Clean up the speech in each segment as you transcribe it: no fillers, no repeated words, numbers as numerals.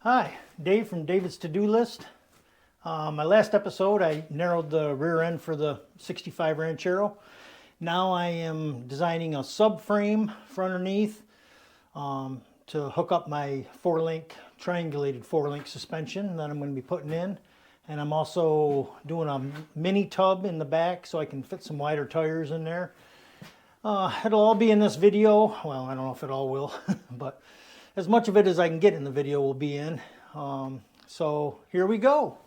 Hi, Dave from David's To-Do List. My last episode, I narrowed the rear end for the 65 Ranchero. Now I am designing a subframe for underneath to hook up my triangulated four-link suspension that I'm going to be putting in. And I'm also doing a mini tub in the back so I can fit some wider tires in there. It'll all be in this video. Well, I don't know if it all will, but as much of it as I can get in the video will be in. So here we go.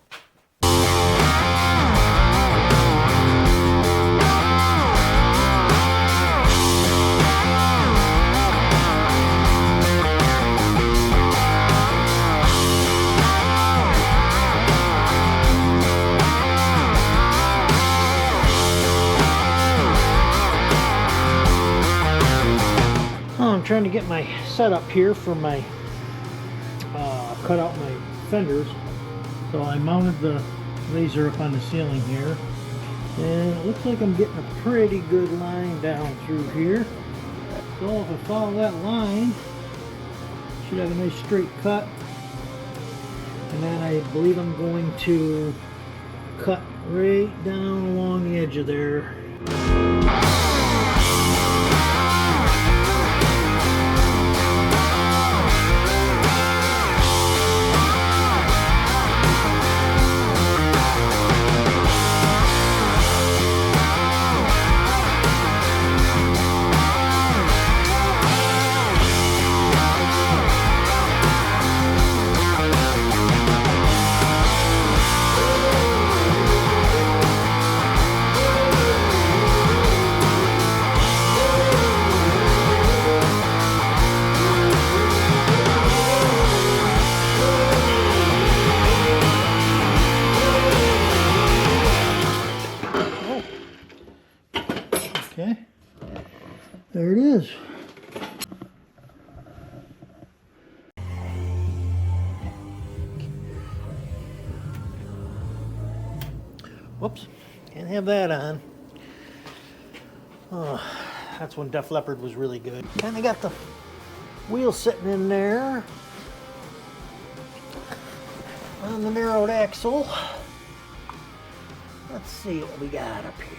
I'm trying to get my setup here for my cut out my fenders. So I mounted the laser up on the ceiling here, and it looks like I'm getting a pretty good line down through here. So if I follow that line, should have a nice straight cut. And then I believe I'm going to cut right down along the edge of there. Okay, there it is. Whoops, can't have that on. Oh, that's when Def Leppard was really good. And I got the wheel sitting in there on the narrowed axle. Let's see what we got up here.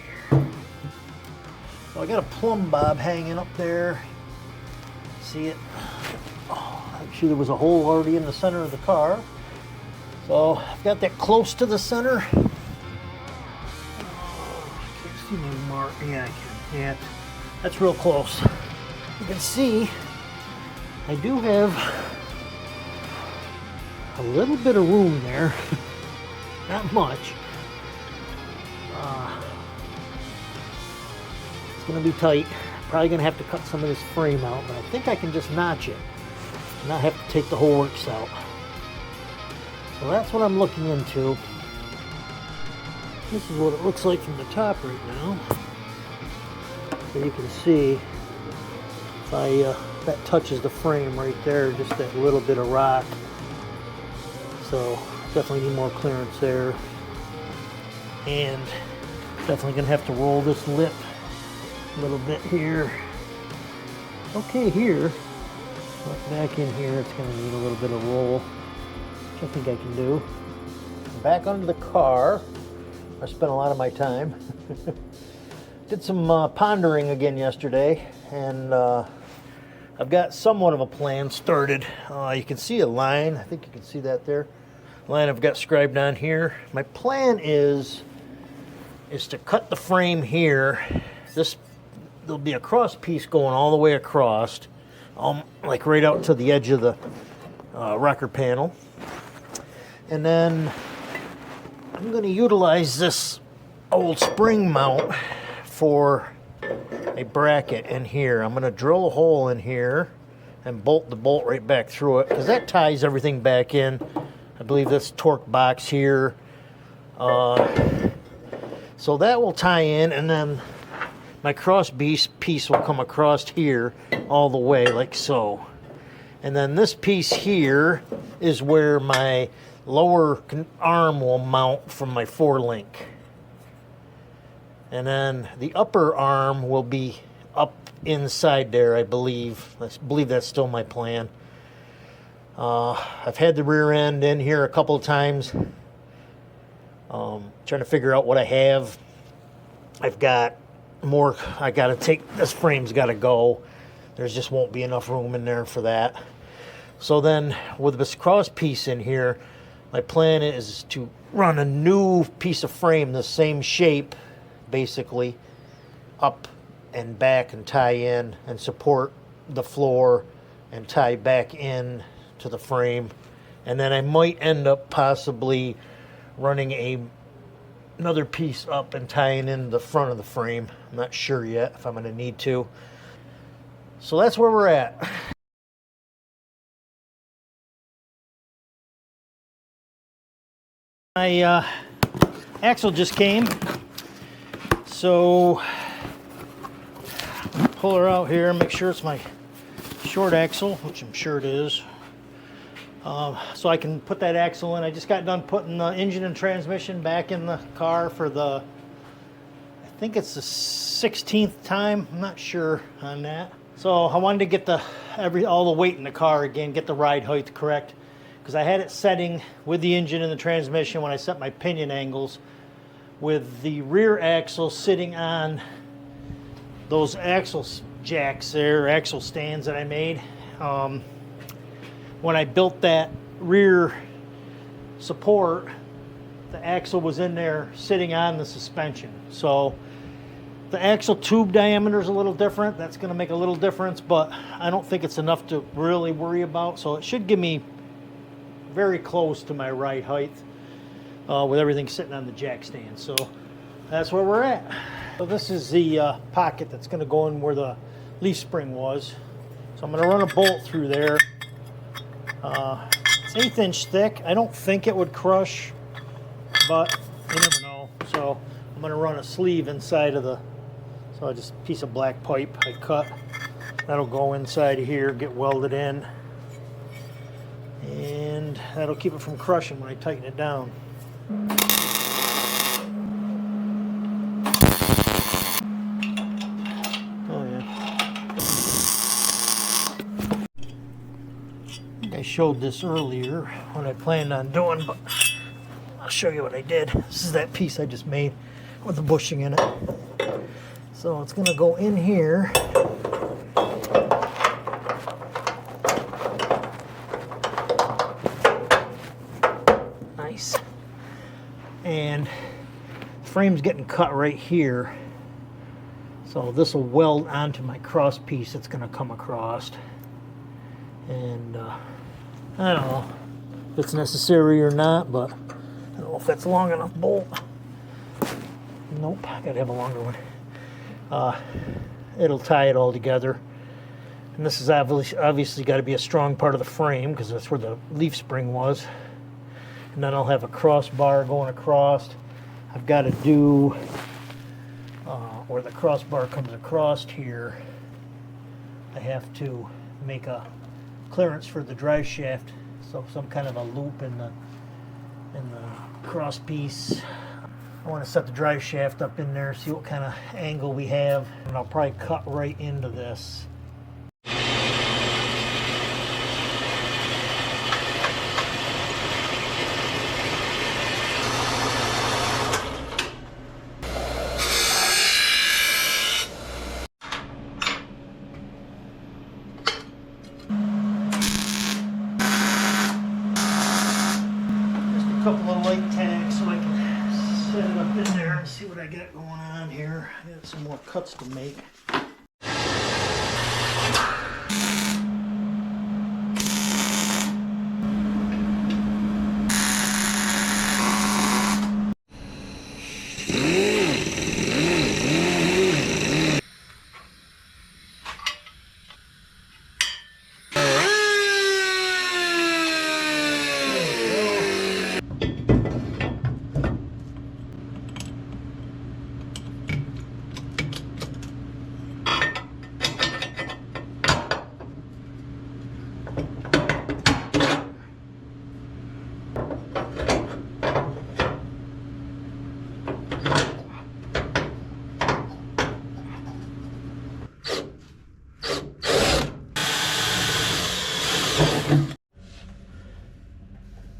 So I got a plumb bob hanging up there. See it? Oh, actually there was a hole already in the center of the car. So I've got that close to the center. Oh, I can't see my mark. Yeah, I can. Yeah, that's real close. You can see I do have a little bit of room there. Not much. Gonna be tight. Probably gonna have to cut some of this frame out, but I think I can just notch it and not have to take the whole works out. So that's what I'm looking into. This is what it looks like from the top right now. So you can see if that touches the frame right there, just that little bit of rock. So definitely need more clearance there, and definitely gonna have to roll this lip a little bit here. Okay, here, but back in here it's going to need a little bit of roll, which I think I can do. Back under the car, I spent a lot of my time. Did some pondering again yesterday, and I've got somewhat of a plan started. You can see a line, I think you can see that there. Line I've got scribed on here. My plan is to cut the frame here. There'll be a cross piece going all the way across, like right out to the edge of the rocker panel. And then I'm going to utilize this old spring mount for a bracket in here. I'm going to drill a hole in here and bolt the bolt right back through it, because that ties everything back in. I believe this torque box here. So that will tie in, and then my cross piece will come across here all the way like so. And then this piece here is where my lower arm will mount from my four-link. And then the upper arm will be up inside there, I believe. I believe that's still my plan. I've had the rear end in here a couple of times, trying to figure out what I have. I've got more. I got to take, this frame's got to go. There's just won't be enough room in there for that. So then with this cross piece in here, my plan is to run a new piece of frame the same shape, basically, up and back and tie in and support the floor and tie back in to the frame. And then I might end up possibly running another piece up and tying in the front of the frame. I'm not sure yet if I'm going to need to. So that's where we're at. My axle just came, so pull her out here and make sure it's my short axle, which I'm sure it is. So I can put that axle in. I just got done putting the engine and transmission back in the car for the, I think it's the 16th time. I'm not sure on that. So I wanted to get all the weight in the car again, get the ride height correct, because I had it setting with the engine and the transmission when I set my pinion angles, with the rear axle sitting on those axle jacks there, axle stands that I made. When I built that rear support, the axle was in there sitting on the suspension. So the axle tube diameter is a little different. That's going to make a little difference, but I don't think it's enough to really worry about. So it should give me very close to my ride height with everything sitting on the jack stand. So that's where we're at. So this is the pocket that's going to go in where the leaf spring was. So I'm going to run a bolt through there. It's 1/8 inch thick. I don't think it would crush, but you never know. So I'm going to run a sleeve inside of the, so just a piece of black pipe I cut. That'll go inside of here, get welded in, and that'll keep it from crushing when I tighten it down. I showed this earlier what I planned on doing, but I'll show you what I did. This is that piece I just made with the bushing in it. So it's going to go in here. Nice. And the frame's getting cut right here. So this will weld onto my cross piece that's going to come across. And I don't know if it's necessary or not, but I don't know if that's a long enough bolt. Nope, I gotta have a longer one. It'll tie it all together. And this is obviously got to be a strong part of the frame, because that's where the leaf spring was. And then I'll have a crossbar going across. I've got to do where the crossbar comes across here. I have to make a clearance for the drive shaft, so some kind of a loop in the cross piece. I want to set the drive shaft up in there, see what kind of angle we have, and I'll probably cut right into this. Couple of light tags so I can set it up in there and see what I got going on here. I got some more cuts to make.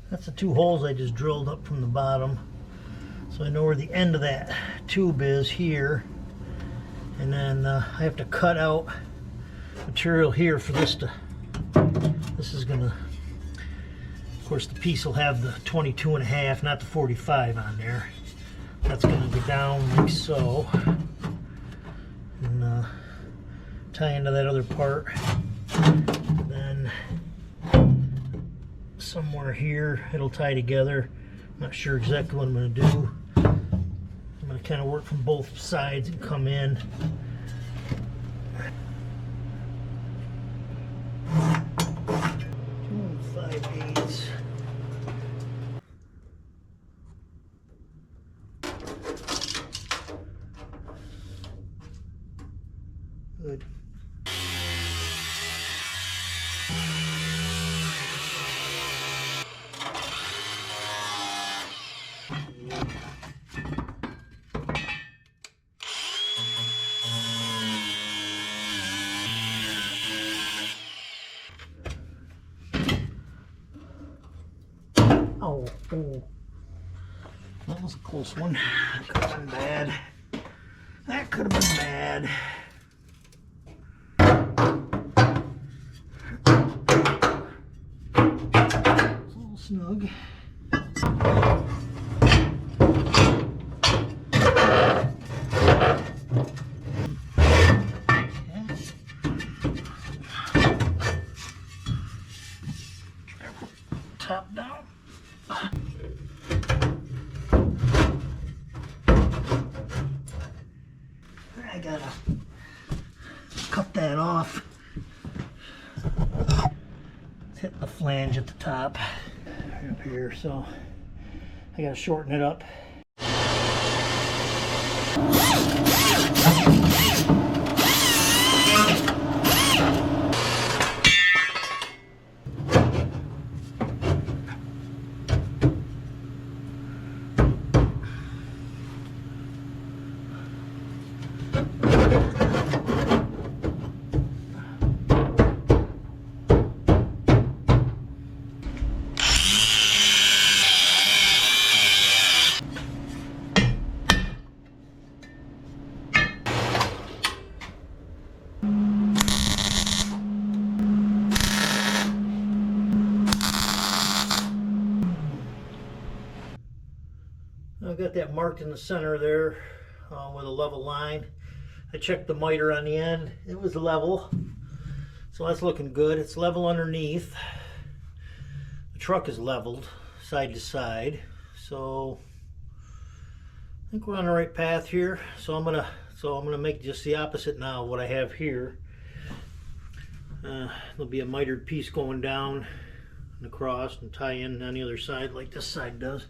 That's the 2 holes I just drilled up from the bottom. So I know where the end of that tube is here. And then I have to cut out material here for this to, this is gonna, of course the piece will have the 22.5, not the 45 on there. That's gonna go down like so. And tie into that other part. And then somewhere here it'll tie together. I'm not sure exactly what I'm gonna do. I'm going to kind of work from both sides and come in. Two 5/8. Good. Oh, that was a close one. That could have been bad. That could have been bad. It's a little snug. Top down. I gotta cut that off. It's hitting the flange at the top, right up here, so I gotta shorten it up. I've got that marked in the center there with a level line. I checked the miter on the end. It was level. So that's looking good. It's level underneath. The truck is leveled side to side. So I think we're on the right path here. So I'm gonna make just the opposite now of what I have here. There'll be a mitered piece going down and across and tie in on the other side like this side does.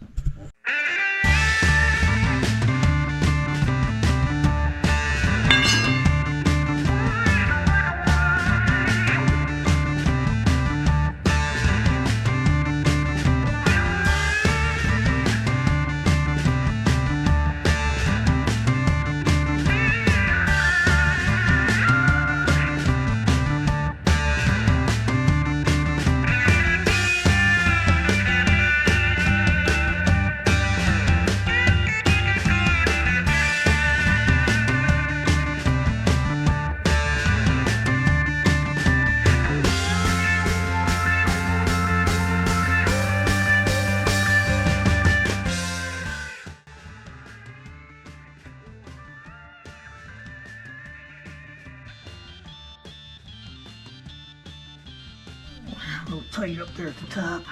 A little tight up there at the top.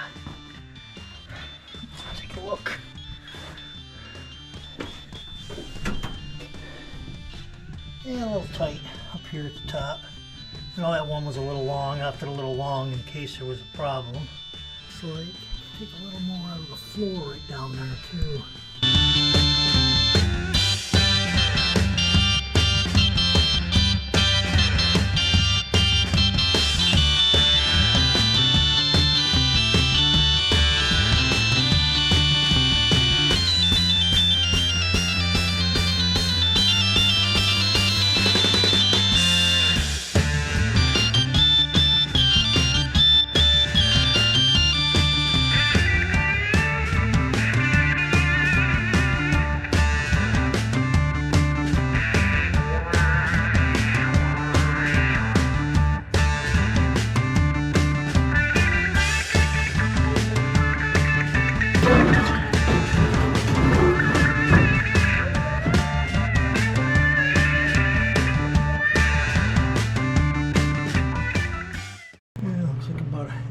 Let's take a look. Yeah, a little tight up here at the top. You know, that one was a little long. I left it a little long in case there was a problem. So like, take a little more out of the floor right down there too.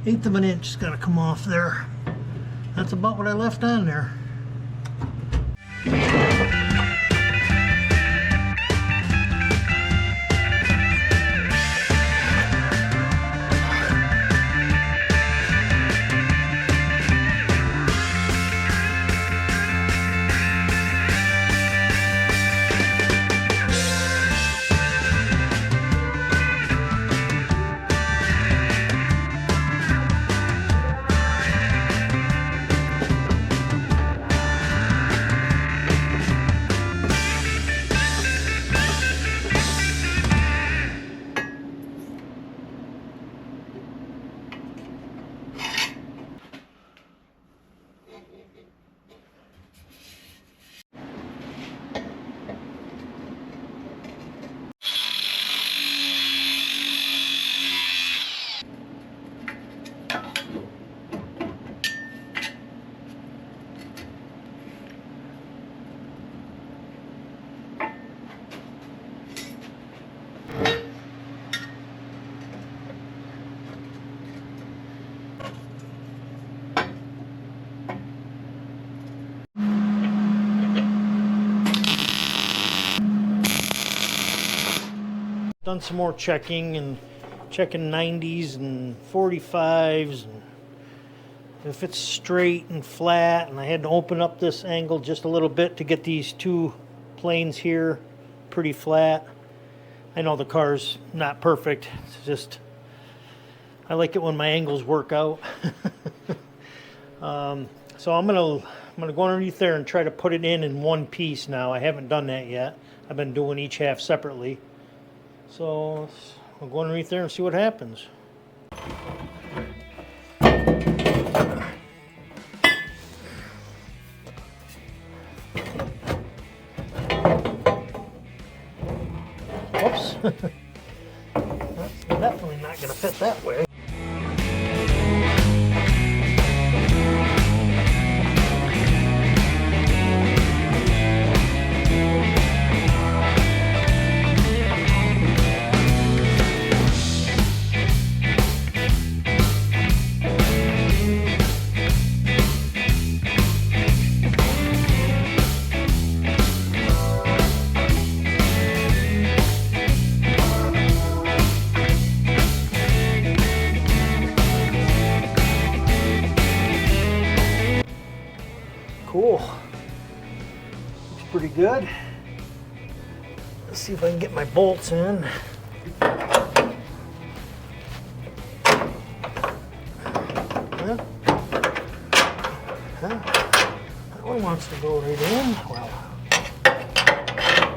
1/8 of an inch is gonna come off there. That's about what I left on there. Done some more checking and checking 90s and 45s and if it's straight and flat, and I had to open up this angle just a little bit to get these two planes here pretty flat. I know the car's not perfect, it's just I like it when my angles work out. So I'm gonna go underneath there and try to put it in one piece now. I haven't done that yet. I've been doing each half separately. So I'll go underneath there and see what happens. Whoops. That's definitely not going to fit that way. Cool. Looks pretty good. Let's see if I can get my bolts in. Huh? That one wants to go right in. Well,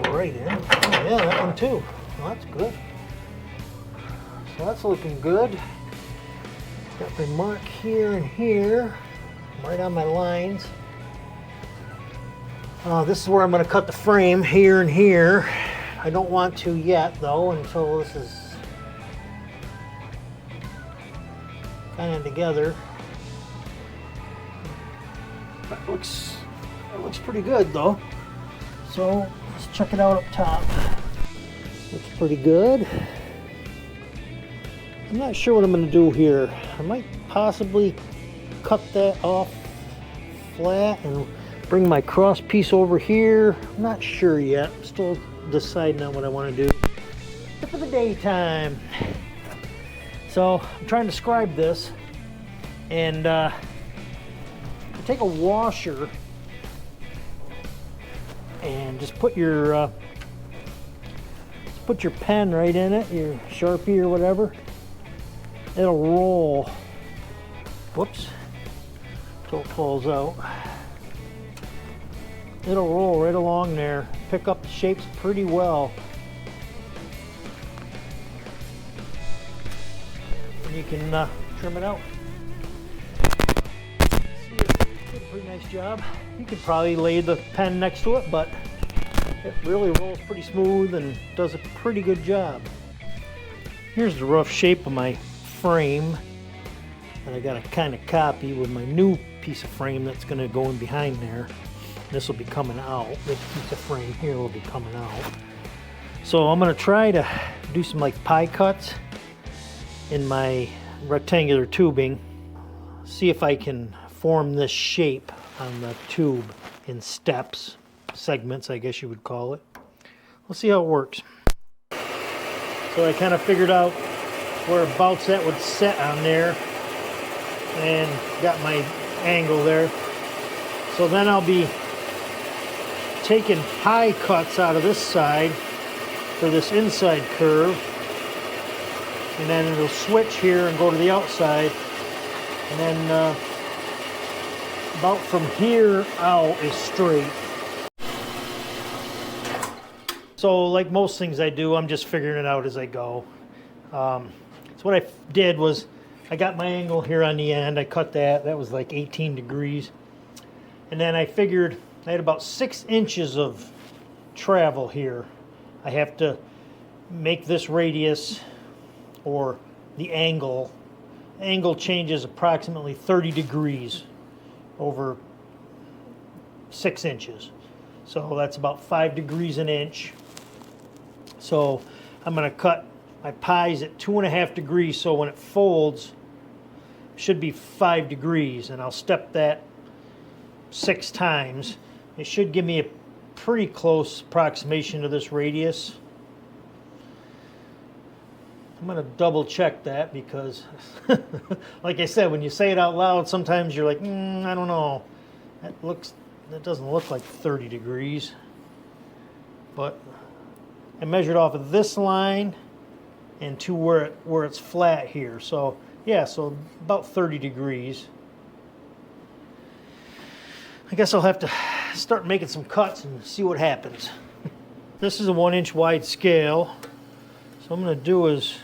go right in. Oh yeah, that one too. Well, that's good. So that's looking good. Got my mark here and here. Right on my lines. This is where I'm going to cut the frame, here and here. I don't want to yet though until this is kind of together. That looks pretty good though. So let's check it out up top. Looks pretty good. I'm not sure what I'm going to do here. I might possibly cut that off flat and bring my cross piece over here. I'm not sure yet. I'm still deciding on what I want to do for the daytime. So I'm trying to scribe this, and take a washer and just put your pen right in it, your Sharpie or whatever. It'll roll. Whoops. Till it falls out. It'll roll right along there, pick up the shapes pretty well. And you can trim it out. See, it did a pretty nice job. You could probably lay the pen next to it, but it really rolls pretty smooth and does a pretty good job. Here's the rough shape of my frame. And I got a kind of copy with my new piece of frame that's going to go in behind there. This will be coming out. This piece of frame here will be coming out. So I'm going to try to do some like pie cuts in my rectangular tubing. See if I can form this shape on the tube in steps, segments I guess you would call it. We'll see how it works. So I kind of figured out whereabouts that would set on there and got my angle there. So then I'll be taking pie cuts out of this side for this inside curve, and then it'll switch here and go to the outside, and then about from here out is straight. So like most things I do, I'm just figuring it out as I go. So what I did was I got my angle here on the end. I cut that. That was like 18 degrees. And then I figured I had about 6 inches of travel here. I have to make this radius, or the angle. Angle changes approximately 30 degrees over 6 inches. So that's about 5 degrees an inch. So I'm going to cut my pies at 2.5 degrees, so when it folds, it should be 5 degrees, and I'll step that 6 times. It should give me a pretty close approximation to this radius. I'm going to double check that because, like I said, when you say it out loud, sometimes you're like, I don't know. That doesn't look like 30 degrees. But I measured off of this line and to where it's flat here. So yeah, so about 30 degrees. I guess I'll have to start making some cuts and see what happens. This is a 1 inch wide scale. So I'm going to do is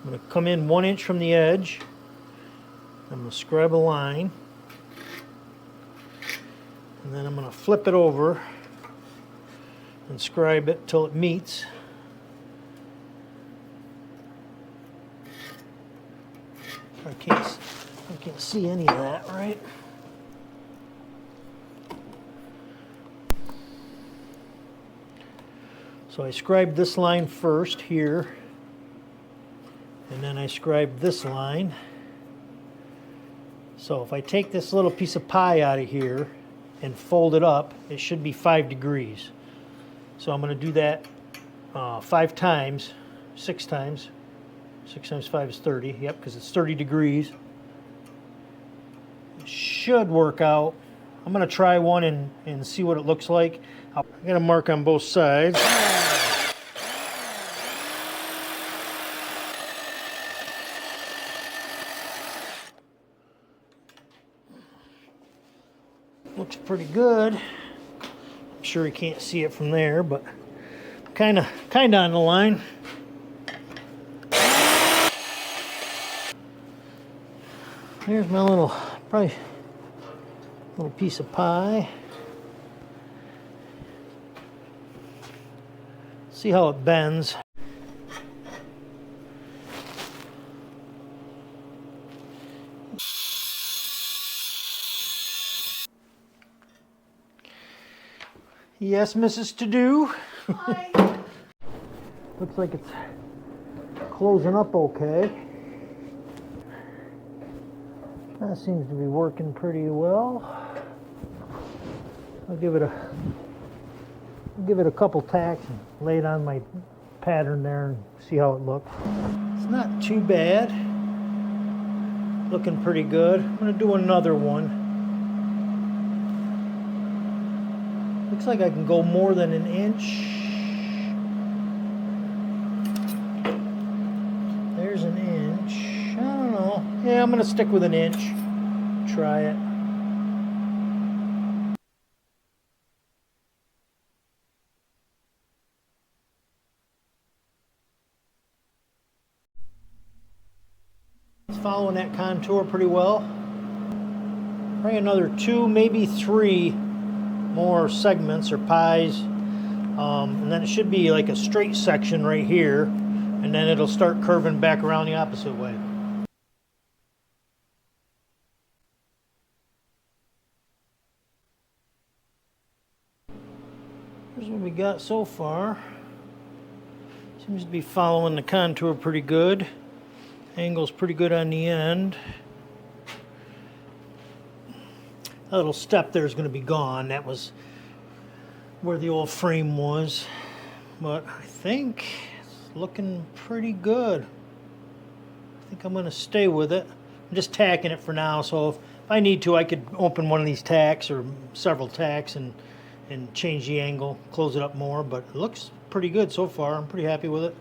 I'm going to come in 1 inch from the edge. I'm going to scribe a line. And then I'm going to flip it over and scribe it till it meets. I can't see any of that, right? So I scribed this line first here, and then I scribed this line. So if I take this little piece of pie out of here and fold it up, it should be 5 degrees. So I'm going to do that 5 times, 6 times. 6 times 5 is 30, yep, because it's 30 degrees. It should work out. I'm going to try one and see what it looks like. I'm going to mark on both sides. Looks pretty good. I'm sure you can't see it from there, but kind of on the line. Here's my little piece of pie. See how it bends. Yes, Mrs. To Do. Hi. Looks like it's closing up okay. That seems to be working pretty well. I'll give it a couple tacks and lay it on my pattern there and see how it looks. It's not too bad. Looking pretty good. I'm going to do another one. Looks like I can go more than an inch. There's an inch. I don't know. Yeah, I'm going to stick with an inch. Try it. It's following that contour pretty well. Probably another 2, maybe 3 more segments or pies. And then it should be like a straight section right here. And then it'll start curving back around the opposite way. Here's what we got so far. Seems to be following the contour pretty good. Angle's pretty good on the end. That little step there is going to be gone. That was where the old frame was. But I think it's looking pretty good. I think I'm going to stay with it. I'm just tacking it for now, so if I need to, I could open one of these tacks or several tacks and change the angle, close it up more, but it looks pretty good so far. I'm pretty happy with it.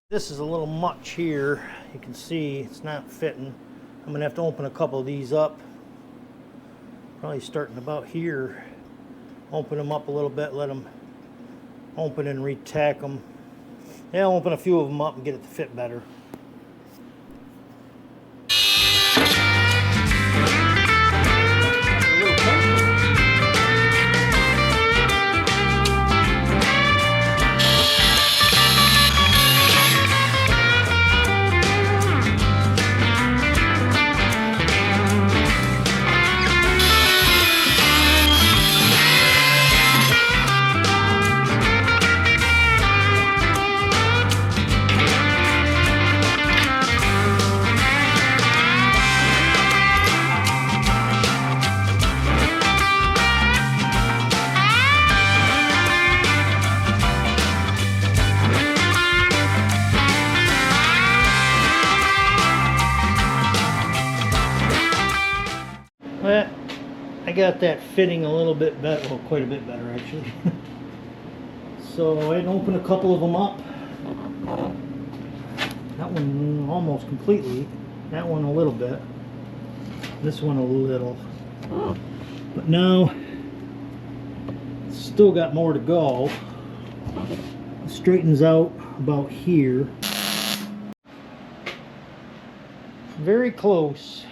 This is a little much here. You can see it's not fitting. I'm gonna have to open a couple of these up. Probably starting about here. Open them up a little bit, let them open and retack them. Yeah, I'll open a few of them up and get it to fit better. Well, I got that fitting a little bit better, well, quite a bit better actually. So I opened a couple of them up. That one almost completely, that one a little bit, this one a little. But now, it's still got more to go. It straightens out about here. Very close.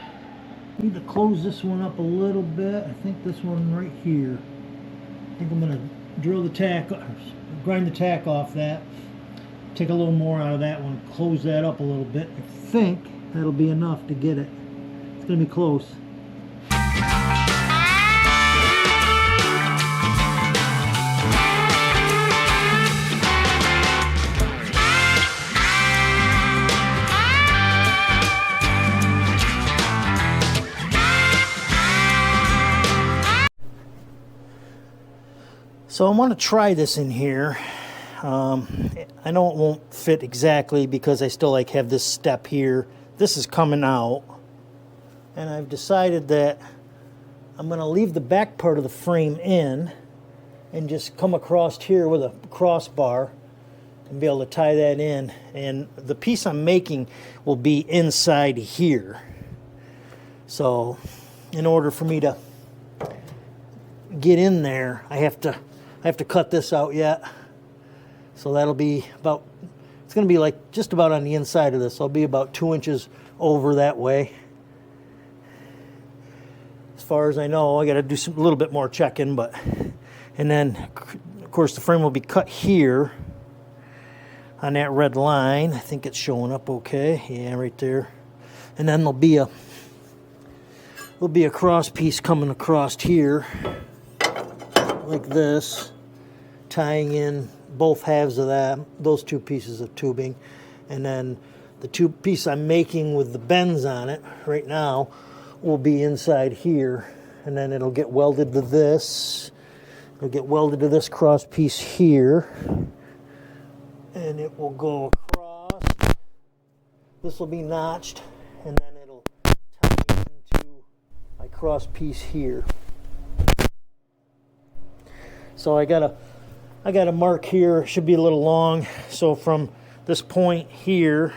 Need to close this one up a little bit. I think this one right here. I think I'm going to drill the tack, grind the tack off that. Take a little more out of that one. Close that up a little bit. I think that'll be enough to get it. It's going to be close. So I want to try this in here. I know it won't fit exactly because I still have this step here. This is coming out. And I've decided that I'm going to leave the back part of the frame in and just come across here with a crossbar and be able to tie that in. And the piece I'm making will be inside here. So in order for me to get in there, I have to cut this out yet. So that'll be about, it's going to be like just about on the inside of this. I'll be about 2 inches over that way. As far as I know, I got to do a little bit more checking, but, and then of course the frame will be cut here. on that red line. I think it's showing up okay. Yeah, right there. And then there'll be a cross piece coming across here like this, tying in both halves of those two pieces of tubing. And then the two piece I'm making with the bends on it right now will be inside here, and then it'll get welded to this. It'll get welded to this cross piece here, and it will go across. This will be notched, and then it'll tie into my cross piece here. So I got a mark here. It should be a little long. So from this point here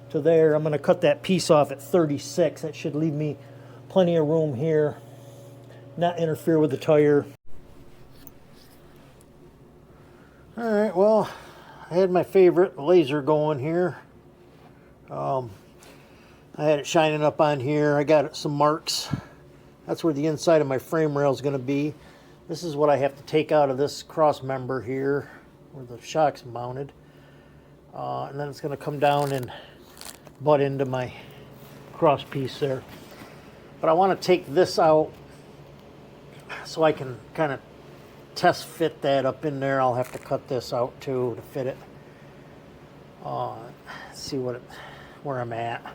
to there, I'm going to cut that piece off at 36. That should leave me plenty of room here, not interfere with the tire. All right, well, I had my favorite laser going here. I had it shining up on here. I got some marks. That's where the inside of my frame rail is going to be. This is what I have to take out of this cross member here where the shock's mounted. And then it's going to come down and butt into my cross piece there. But I want to take this out so I can kind of test fit that up in there. I'll have to cut this out too to fit it. See where I'm at.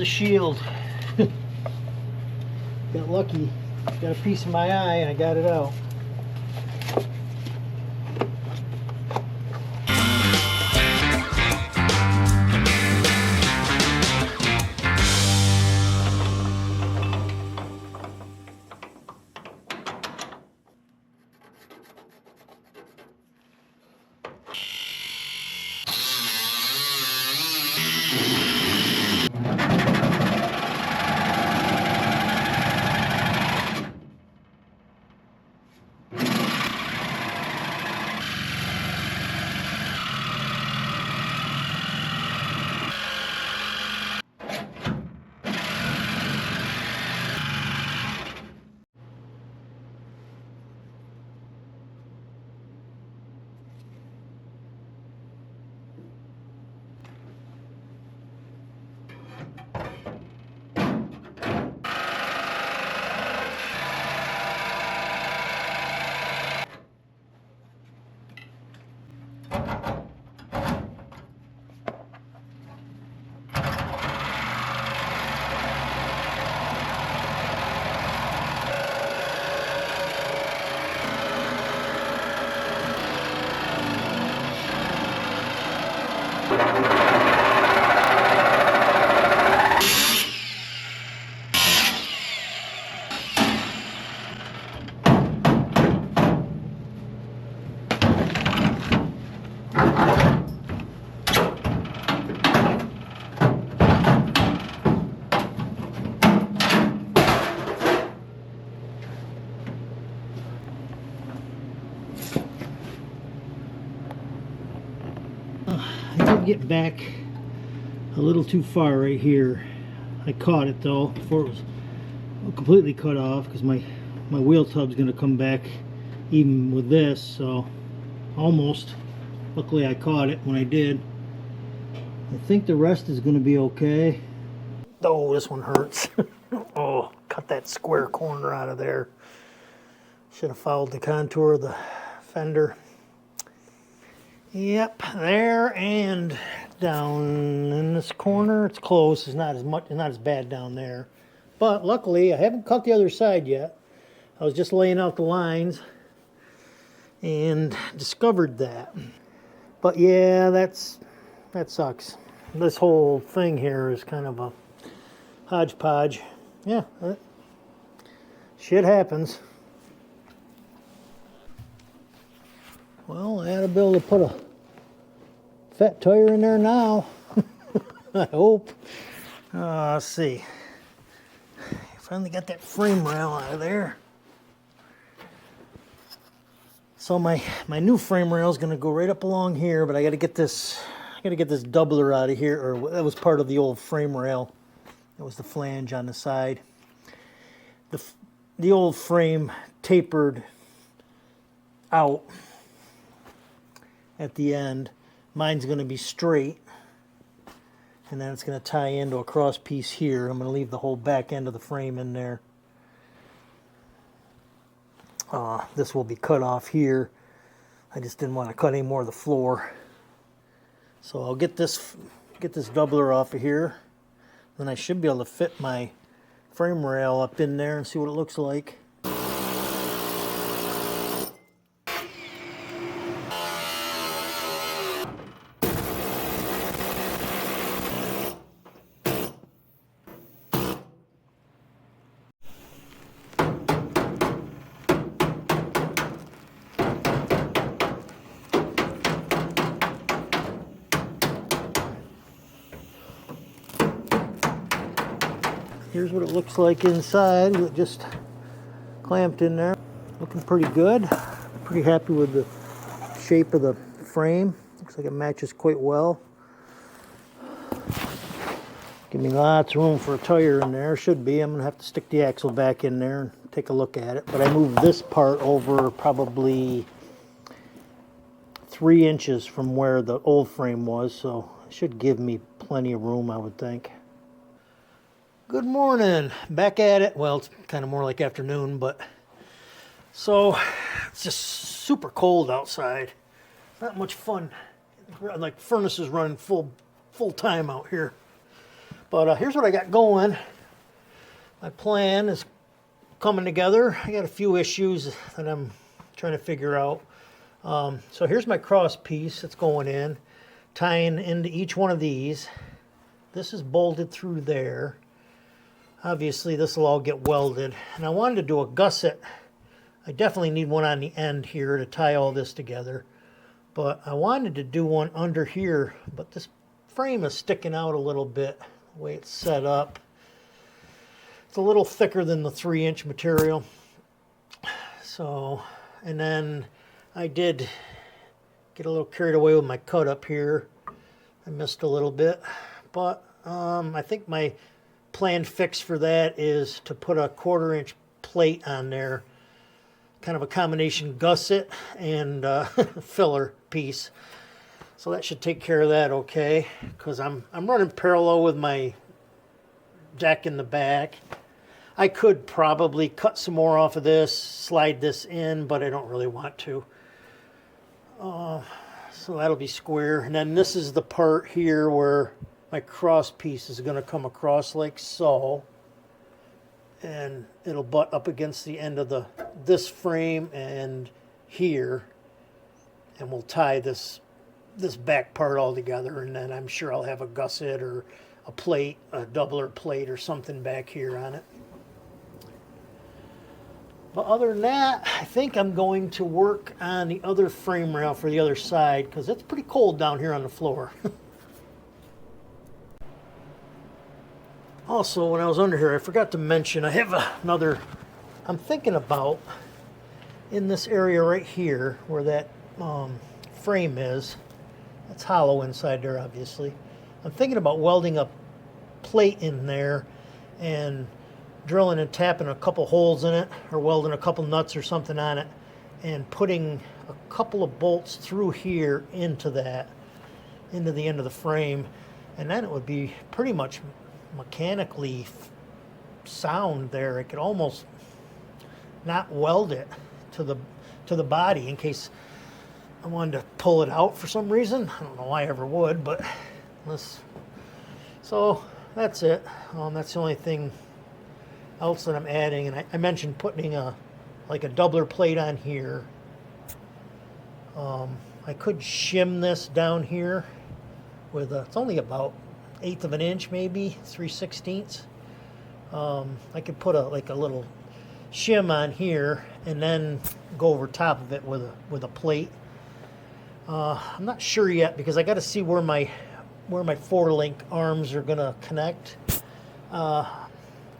Shield. Got lucky. Got a piece of my eye and I got it out. I did get back a little too far right here. I caught it though before it was completely cut off, because my wheel tub's going to come back even with this, so almost. Luckily I caught it when I did. I think the rest is going to be okay. Oh, this one hurts. Oh, cut that square corner out of there. Should have followed the contour of the fender. Yep, there and down in this corner. It's close. It's not as bad down there. But luckily, I haven't cut the other side yet. I was just laying out the lines and discovered that. But yeah, that sucks. This whole thing here is kind of a hodgepodge. Yeah, shit happens. Well, I had to be able to put a fat tire in there now. I hope. Let's see. Finally got that frame rail out of there. So my new frame rail is going to go right up along here, but I got to get this doubler out of here, or that was part of the old frame rail. That was the flange on the side. The old frame tapered out at the end. Mine's going to be straight, and then it's going to tie into a cross piece here. I'm going to leave the whole back end of the frame in there. This will be cut off here. I just didn't want to cut any more of the floor. So I'll get this doubler off of here. Then I should be able to fit my frame rail up in there and see what it looks like. Here's what it looks like inside. It just clamped in there. Looking pretty good. Pretty happy with the shape of the frame. Looks like it matches quite well. Give me lots of room for a tire in there. Should be. I'm going to have to stick the axle back in there and take a look at it. But I moved this part over probably 3 inches from where the old frame was, so it should give me plenty of room, I would think. Good morning, back at it. Well, it's kind of more like afternoon, but so it's just super cold outside. Not much fun. Like furnace is running full time out here. But here's what I got going. My plan is coming together. I got a few issues that I'm trying to figure out. So here's my cross piece that's going in, tying into each one of these. This is bolted through there. Obviously this will all get welded, and I wanted to do a gusset. I definitely need one on the end here to tie all this together, but I wanted to do one under here, but this frame is sticking out a little bit the way it's set up. It's a little thicker than the 3-inch material. So, and then I did get a little carried away with my cut up here. I missed a little bit, but I think my planned fix for that is to put a 1/4-inch plate on there, kind of a combination gusset and filler piece. So that should take care of that okay, because I'm running parallel with my deck in the back. I could probably cut some more off of this, slide this in, but I don't really want to. So that'll be square, and then this is the part here where my cross piece is going to come across like so, and it'll butt up against the end of this frame and here, and we'll tie this back part all together, and then I'm sure I'll have a gusset or a plate, a doubler plate or something back here on it. But other than that, I think I'm going to work on the other frame rail for the other side, because it's pretty cold down here on the floor. Also, when I was under here, I forgot to mention, I have another, I'm thinking about, in this area right here, where that frame is, it's hollow inside there, obviously. I'm thinking about welding a plate in there and drilling and tapping a couple holes in it, or welding a couple nuts or something on it, and putting a couple of bolts through here into the end of the frame, and then it would be pretty much mechanically sound there. I could almost not weld it to the body in case I wanted to pull it out for some reason. I don't know why I ever would, but so that's it. That's the only thing else that I'm adding, and I mentioned putting like a doubler plate on here. I could shim this down here with it's only about 1/8 of an inch, maybe 3/16. I could put a little shim on here and then go over top of it with a plate. I'm not sure yet, because I got to see where my 4-link arms are gonna connect.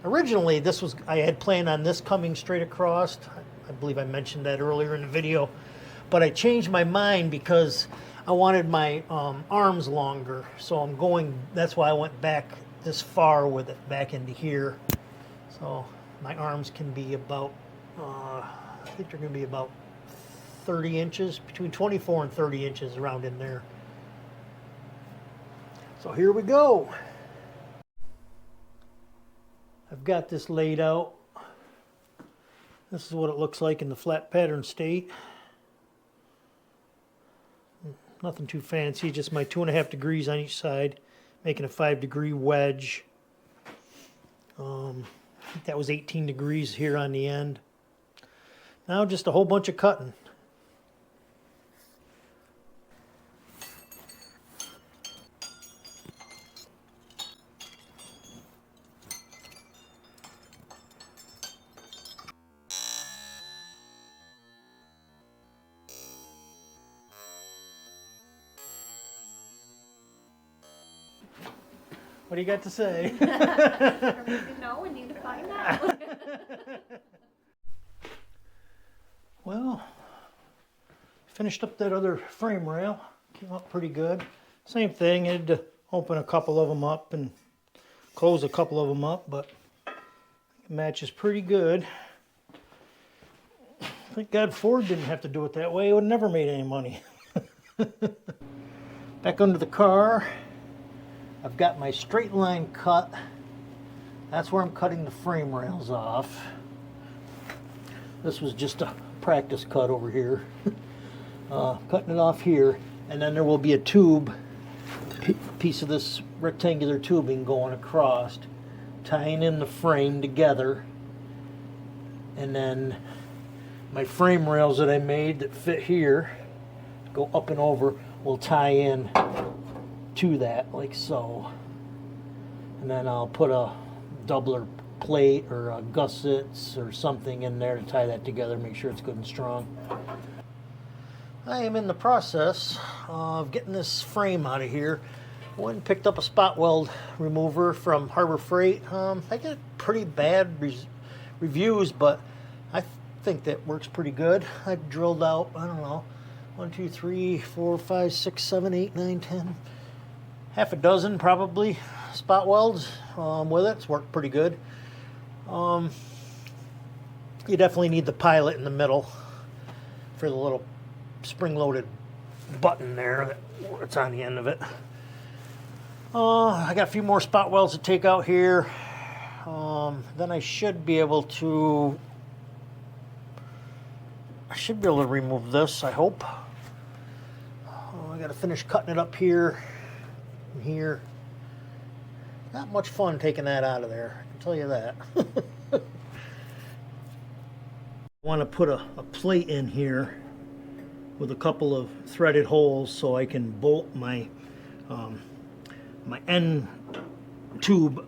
Originally, I had planned on this coming straight across. I believe I mentioned that earlier in the video. But I changed my mind because I wanted my arms longer. So that's why I went back this far with it, back into here. So my arms can be about, I think they're going to be about 30 inches, between 24 and 30 inches around in there. So here we go. I've got this laid out. This is what it looks like in the flat pattern state. Nothing too fancy, just my 2.5 degrees on each side, making a 5-degree wedge. I think that was 18 degrees here on the end. Now just a whole bunch of cutting. What do you got to say? I don't need to know, we need to find out. Well, finished up that other frame rail. Came out pretty good. Same thing, I had to open a couple of them up and close a couple of them up, but it matches pretty good. Thank God Ford didn't have to do it that way. It would have never made any money. Back under the car. I've got my straight line cut. That's where I'm cutting the frame rails off. This was just a practice cut over here. Cutting it off here, and then there will be a tube, piece of this rectangular tubing going across, tying in the frame together, and then my frame rails that I made that fit here, go up and over, will tie in to that like so, and then I'll put a doubler plate or a gussets or something in there to tie that together, make sure it's good and strong. I am in the process of getting this frame out of here. I went and picked up a spot weld remover from Harbor Freight. I get pretty bad reviews, but I think that works pretty good. I've drilled out, I don't know, 1, 2, 3, 4, 5, 6, 7, 8, 9, 10, half a dozen probably spot welds with it. It's worked pretty good. You definitely need the pilot in the middle for the little spring-loaded button there that's on the end of it. I got a few more spot welds to take out here. Then I should be able to remove this, I hope. I got to finish cutting it up here and here. Not much fun taking that out of there, I can tell you that. I want to put a plate in here with a couple of threaded holes so I can bolt my my end tube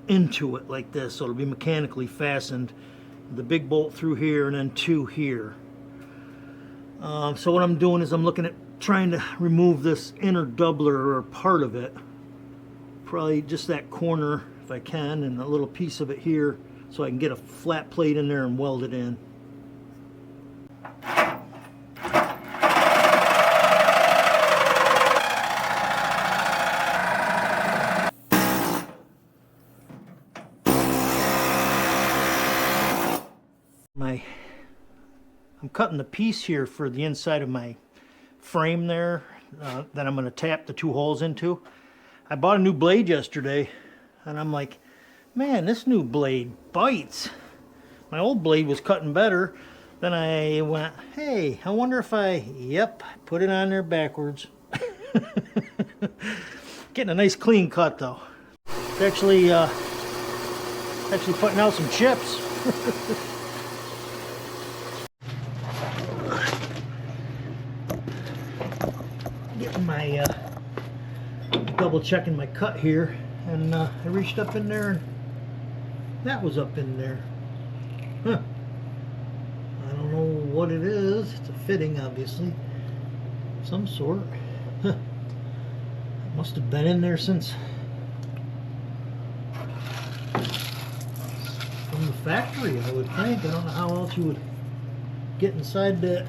into it like this, so it'll be mechanically fastened. The big bolt through here and then 2 here. So what I'm doing is I'm looking at trying to remove this inner doubler or part of it, probably just that corner if I can, and a little piece of it here, so I can get a flat plate in there and weld it in. I'm cutting the piece here for the inside of my frame there that I'm going to tap the 2 holes into. I bought a new blade yesterday, and I'm like, man, this new blade bites. My old blade was cutting better. Then I went, hey, I wonder if yep, put it on there backwards. Getting a nice clean cut though. It's actually putting out some chips. Getting my double checking my cut here, and I reached up in there and that was up in there. Huh. I don't know what it is. It's a fitting, obviously, some sort. Huh. It must have been in there since factory, I would think. I don't know how else you would get inside the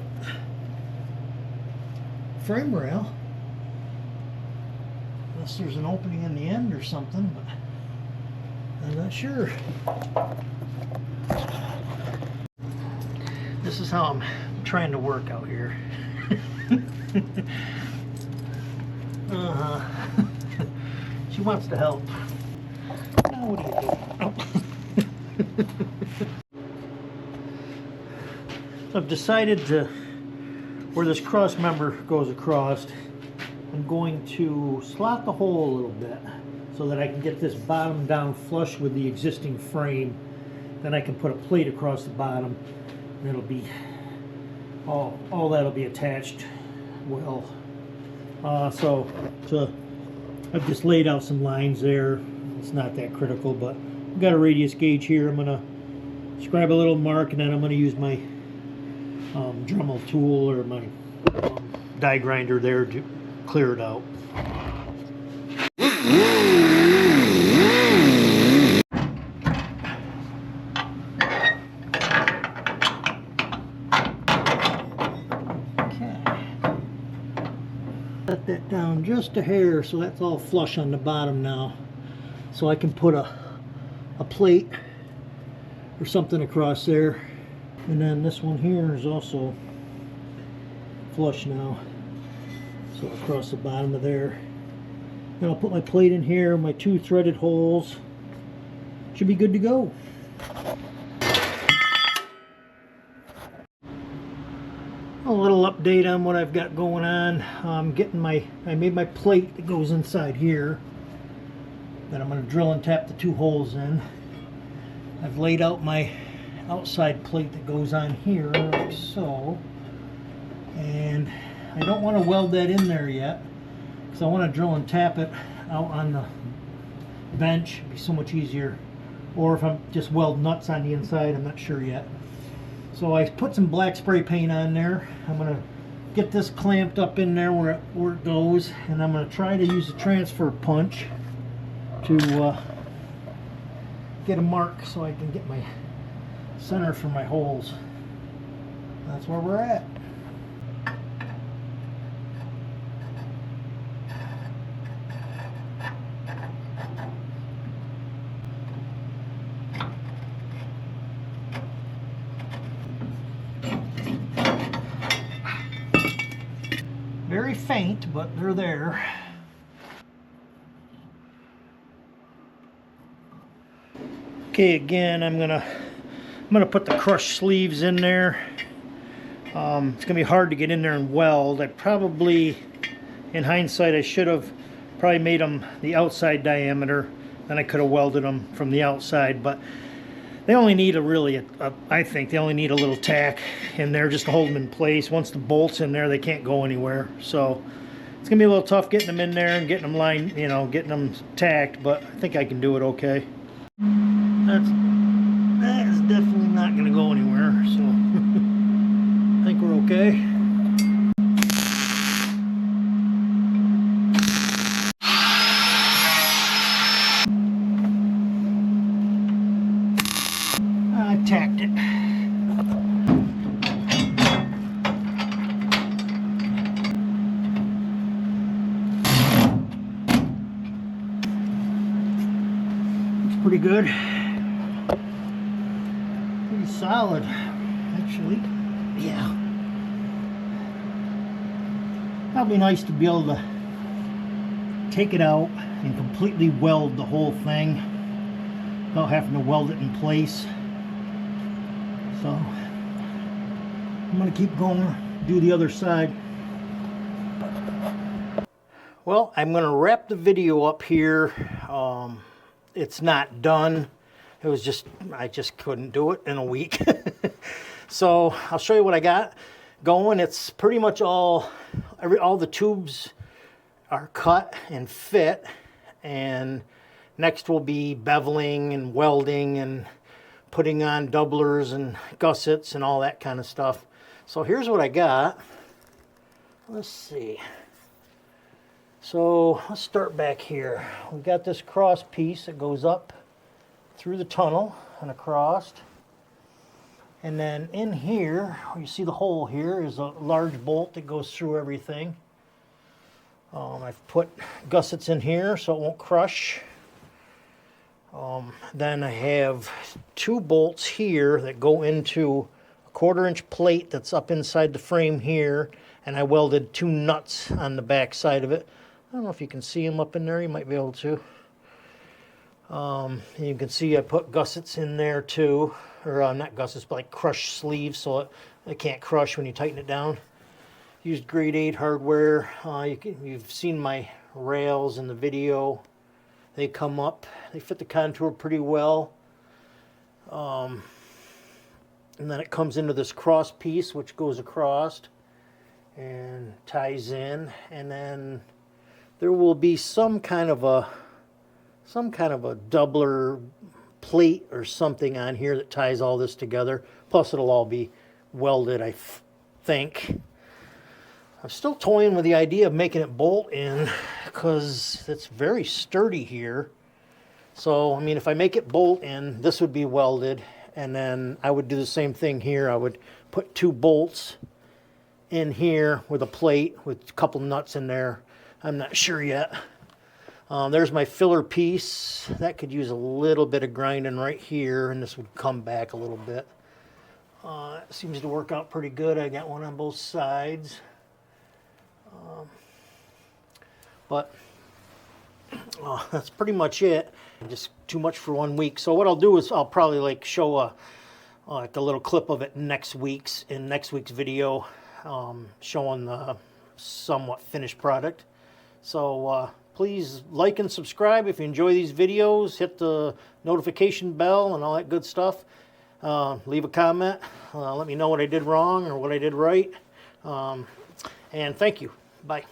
frame rail. Unless there's an opening in the end or something, but I'm not sure. This is how I'm trying to work out here. She wants to help. Now what do you do? Oh. I've decided to, where this cross member goes across, I'm going to slot the hole a little bit so that I can get this bottom down flush with the existing frame. Then I can put a plate across the bottom, and it'll be all that'll be attached well. So I've just laid out some lines there. It's not that critical, but I've got a radius gauge here. I'm gonna scribe a little mark, and then I'm gonna use my Dremel tool or my die grinder there to clear it out. Set that down just a hair so that's all flush on the bottom now, so I can put a plate or something across there. And then this one here is also flush now, so across the bottom of there. Then I'll put my plate in here, my 2 threaded holes. Should be good to go. A little update on what I've got going on. I made my plate that goes inside here that I'm going to drill and tap the 2 holes in. I've laid out my outside plate that goes on here like so, and I don't want to weld that in there yet because I want to drill and tap it out on the bench. It'd be so much easier, or if I'm just weld nuts on the inside, I'm not sure yet. So I put some black spray paint on there. I'm going to get this clamped up in there where it goes, and I'm going to try to use a transfer punch to get a mark so I can get my center for my holes. That's where we're at. Very faint, but they're there. Okay, again, I'm gonna put the crushed sleeves in there. It's gonna be hard to get in there and weld. I probably, in hindsight, I should have probably made them the outside diameter. Then I could have welded them from the outside, but they only need I think they only need a little tack in there just to hold them in place. Once the bolt's in there, they can't go anywhere. So it's gonna be a little tough getting them in there and getting them lined, getting them tacked, but I think I can do it okay. That is definitely not gonna go anywhere, so I think we're okay. I tacked it. Looks pretty good. Pretty solid, actually. Yeah. That'd be nice to be able to take it out and completely weld the whole thing without having to weld it in place. So I'm going to keep going, do the other side. Well, I'm going to wrap the video up here. It's not done. It was I just couldn't do it in a week. So I'll show you what I got going. It's pretty much all the tubes are cut and fit, and next will be beveling and welding and putting on doublers and gussets and all that kind of stuff. So here's what I got. Let's see. So let's start back here. We got this cross piece that goes up through the tunnel and across. And then in here, you see the hole here is a large bolt that goes through everything. I've put gussets in here so it won't crush. Then I have 2 bolts here that go into a 1/4 inch plate that's up inside the frame here, and I welded 2 nuts on the back side of it. I don't know if you can see them up in there, you might be able to. And you can see I put gussets in there too, or not gussets, but like crushed sleeves so it can't crush when you tighten it down. Used grade 8 hardware. You've seen my rails in the video. They come up, they fit the contour pretty well. And then it comes into this cross piece which goes across and ties in, and then there will be some kind of a doubler plate or something on here that ties all this together. Plus it'll all be welded, I think. I'm still toying with the idea of making it bolt in because it's very sturdy here. So, I mean, if I make it bolt in, this would be welded, and then I would do the same thing here. I would put 2 bolts in here with a plate with a couple nuts in there. I'm not sure yet. There's my filler piece. That could use a little bit of grinding right here, and this would come back a little bit. It seems to work out pretty good. I got one on both sides. But that's pretty much it. Just too much for 1 week. So what I'll do is I'll probably like show like a little clip of it in next week's video, showing the somewhat finished product. So please like and subscribe if you enjoy these videos. Hit the notification bell and all that good stuff. Leave a comment. Let me know what I did wrong or what I did right. And thank you. Bye.